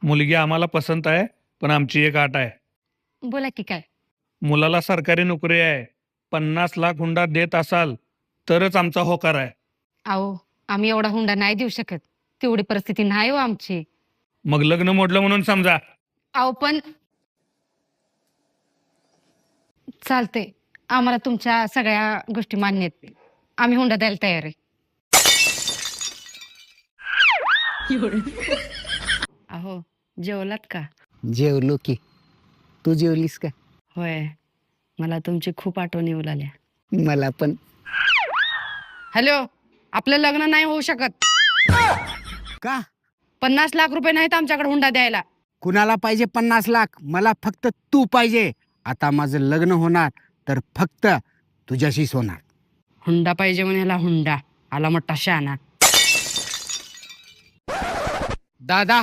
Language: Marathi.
मुलगी आम्हाला पसंत आहे, पण आमची एक अट आहे. बोला की काय. मुलाला सरकारी नोकरी आहे. 50 लाख हुंडा देत असाल तरच आमचा होकार आहे. अहो, आम्ही एवढा हुंडा नाही देऊ शकत. तेवढी परिस्थिती नाही हो आमची. मग लग्न मोडलं म्हणून समजा. अहो पण चालते. आम्हाला तुमच्या सगळ्या गोष्टी मान्य आहेत. आम्ही हुंडा द्यायला तयार आहे. अहो, जेवलात का? जेवलो की. तू जेवलीस का? होय. मला तुमची खूप आठवण येऊ लागल्या. मला पण. हॅलो, आपलं लग्न नाही होऊ शकत. का? 50 लाख रुपये नाहीत आमच्याकडे हुंडा द्यायला. कुणाला पाहिजे 50 लाख? मला फक्त तू पाहिजे. आता माझं लग्न होणार तर फक्त तुझ्याशीच होणार. हुंडा पाहिजे म्हणाला हुंडा. आला मोठा शहाणा. दादा